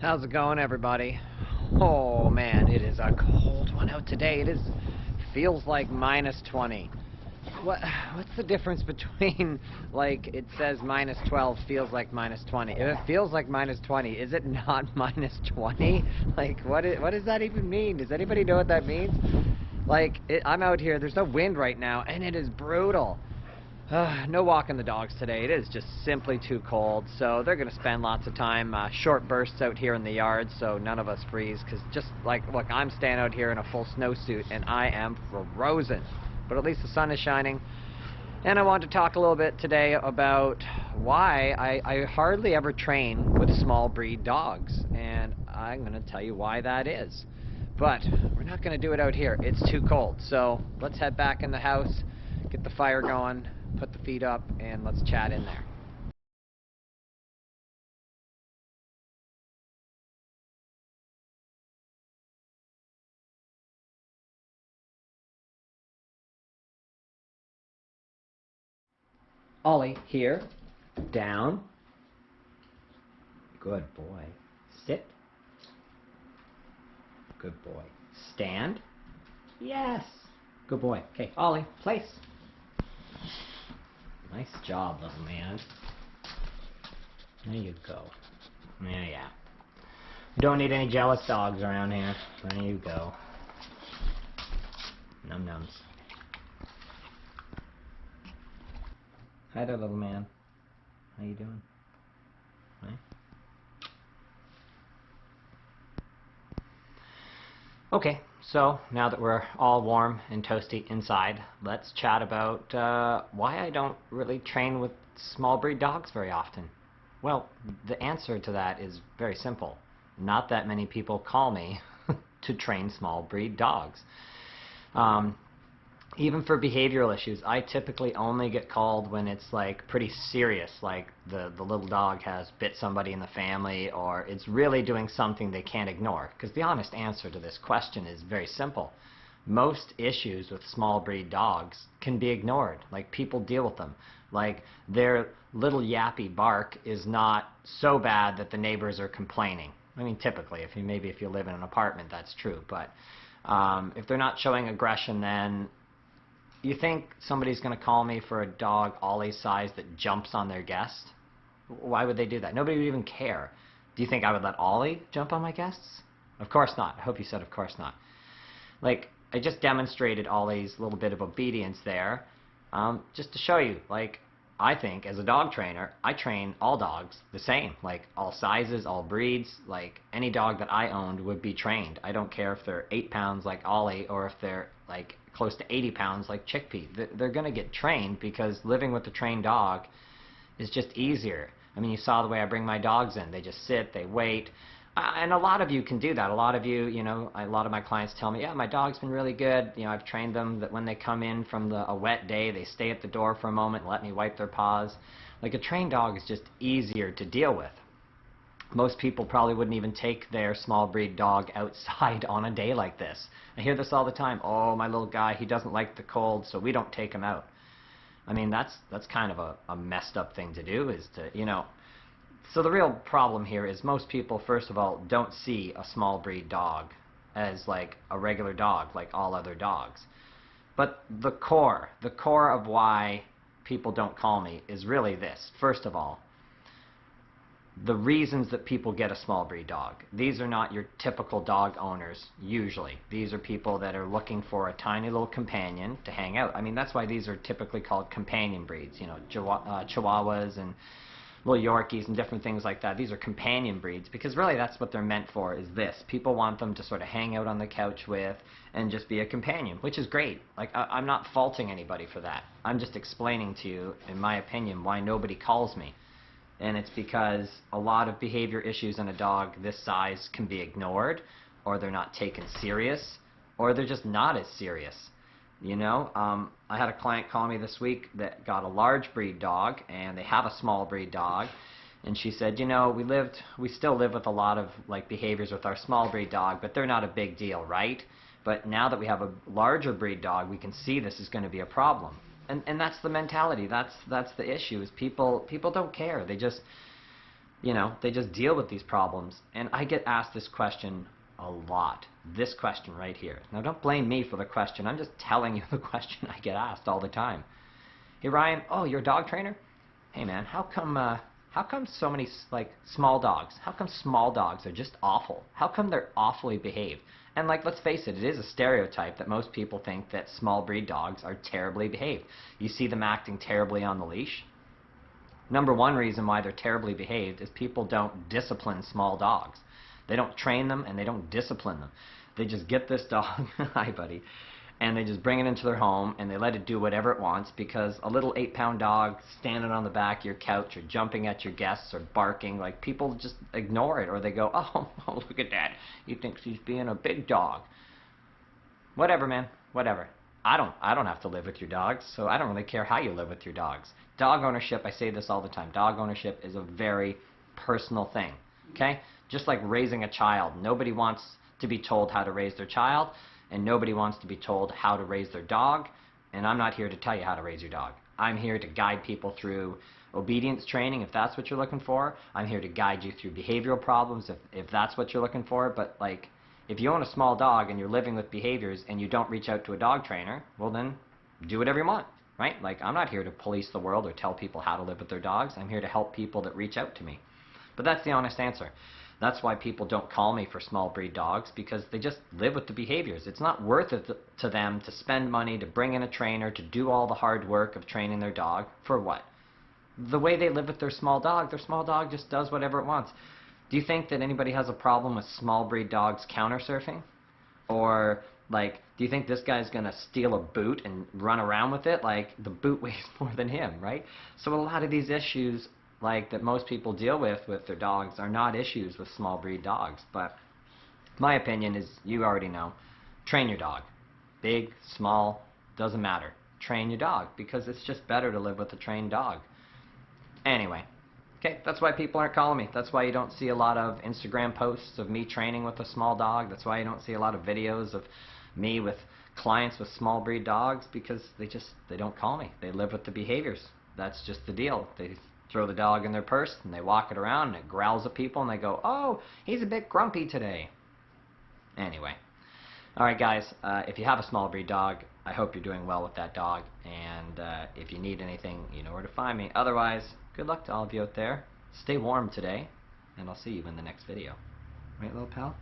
How's it going, everybody? Oh man, it is a cold one out today. Feels like minus 20. What's the difference between, like, it says minus 12 feels like minus 20? If it feels like minus 20, is it not minus 20? Like, what does that even mean? Does anybody know what that means? Like, I'm out here, there's no wind right now, and it is brutal. No walking the dogs today. It is just simply too cold, so they're going to spend lots of time short bursts out here in the yard so none of us freeze, because just like, look, I'm standing out here in a full snowsuit and I am frozen. But at least the sun is shining. And I want to talk a little bit today about why I hardly ever train with small breed dogs, and I'm going to tell you why that is. But we're not going to do it out here. It's too cold, so let's head back in the house, get the fire going, put the feet up, and let's chat in there. Ollie, here. Down. Good boy. Sit. Good boy. Stand. Yes. Good boy. Okay, Ollie, place. Nice job, little man. There you go. Yeah. We don't need any jealous dogs around here. There you go. Num nums. Hi there, little man. How you doing? Right? Okay, so now that we're all warm and toasty inside, let's chat about why I don't really train with small breed dogs very often. Well, the answer to that is very simple. Not that many people call me to train small breed dogs. Um, Even for behavioral issues, I typically only get called when it's like pretty serious, like the little dog has bit somebody in the family, or it's really doing something they can't ignore. Because the honest answer to this question is very simple. Most issues with small breed dogs can be ignored. Like, people deal with them. Like, their little yappy bark is not so bad that the neighbors are complaining. I mean, typically, maybe if you live in an apartment, that's true. But if they're not showing aggression, then you think somebody's going to call me for a dog Ollie's size that jumps on their guest? Why would they do that? Nobody would even care. Do you think I would let Ollie jump on my guests? Of course not. I hope you said of course not. Like, I just demonstrated Ollie's little bit of obedience there, just to show you, like, I think as a dog trainer, I train all dogs the same, like all sizes, all breeds. Like, any dog that I owned would be trained. I don't care if they're 8 pounds like Ollie or if they're like close to 80 pounds like Chickpea. They're going to get trained, because living with a trained dog is just easier. I mean, you saw the way I bring my dogs in. They just sit, they wait. And a lot of you can do that. A lot of you, a lot of my clients tell me, yeah, my dog's been really good. I've trained them that when they come in from a wet day, they stay at the door for a moment and let me wipe their paws. Like, a trained dog is just easier to deal with. Most people probably wouldn't even take their small breed dog outside on a day like this. I hear this all the time. Oh, my little guy, he doesn't like the cold, so we don't take him out. I mean, that's kind of a messed up thing to do, is to, So the real problem here is most people, first of all, don't see a small breed dog as like a regular dog, like all other dogs. But the core of why people don't call me is really this. First of all, the reasons that people get a small breed dog. These are not your typical dog owners, usually. These are people that are looking for a tiny little companion to hang out. I mean, that's why these are typically called companion breeds, Chihuahuas and little Yorkies and different things like that. These are companion breeds, because really that's what they're meant for, is this. People want them to sort of hang out on the couch with and just be a companion, which is great. Like, I'm not faulting anybody for that. I'm just explaining to you, in my opinion, why nobody calls me. And it's because a lot of behavior issues in a dog this size can be ignored, or they're not taken serious, or they're just not as serious. I had a client call me this week that got a large breed dog, and they have a small breed dog, and she said, we still live with a lot of like behaviors with our small breed dog, but they're not a big deal, right? But now that we have a larger breed dog, we can see this is going to be a problem. And that's the mentality. That's the issue, is people don't care. You know, they just deal with these problems. And I get asked this question a lot. This question right here. Now, don't blame me for the question. I'm just telling you the question I get asked all the time. Hey, Ryan, oh, you're a dog trainer? Hey, man, how come so many, like, small dogs? How come small dogs are just awful? How come they're awfully behaved? And, like, let's face it, it is a stereotype that most people think that small breed dogs are terribly behaved. You see them acting terribly on the leash. Number one reason why they're terribly behaved is people don't discipline small dogs. They don't train them and they don't discipline them. They just get this dog, hi buddy, and they just bring it into their home and they let it do whatever it wants because a little 8-pound dog standing on the back of your couch or jumping at your guests or barking, like people just ignore it or they go, oh, look at that. He thinks he's being a big dog. Whatever, man, whatever. I don't have to live with your dogs, so I don't really care how you live with your dogs. Dog ownership, I say this all the time, dog ownership is a very personal thing, okay? Just like raising a child. Nobody wants to be told how to raise their child, and nobody wants to be told how to raise their dog, and I'm not here to tell you how to raise your dog. I'm here to guide people through obedience training if that's what you're looking for. I'm here to guide you through behavioral problems if that's what you're looking for, but like, if you own a small dog and you're living with behaviors and you don't reach out to a dog trainer, well then, do whatever you want, right? Like, I'm not here to police the world or tell people how to live with their dogs. I'm here to help people that reach out to me. But that's the honest answer. That's why people don't call me for small breed dogs, because they just live with the behaviors. It's not worth it to them to spend money to bring in a trainer to do all the hard work of training their dog for what? The way they live with their small dog just does whatever it wants. Do you think that anybody has a problem with small breed dogs counter surfing? Or, like, do you think this guy's gonna steal a boot and run around with it? Like, the boot weighs more than him, right? So a lot of these issues, like, that most people deal with their dogs are not issues with small breed dogs. But my opinion is, you already know, train your dog. Big, small, doesn't matter. Train your dog, because it's just better to live with a trained dog. Anyway. Okay, that's why people aren't calling me. That's why you don't see a lot of Instagram posts of me training with a small dog. That's why you don't see a lot of videos of me with clients with small breed dogs, because they don't call me. They live with the behaviors. That's just the deal. They throw the dog in their purse and they walk it around and it growls at people and they go, oh, he's a bit grumpy today. Anyway. Alright guys, if you have a small breed dog, I hope you're doing well with that dog, and if you need anything, you know where to find me. Otherwise, good luck to all of you out there. Stay warm today, and I'll see you in the next video. Right, little pal?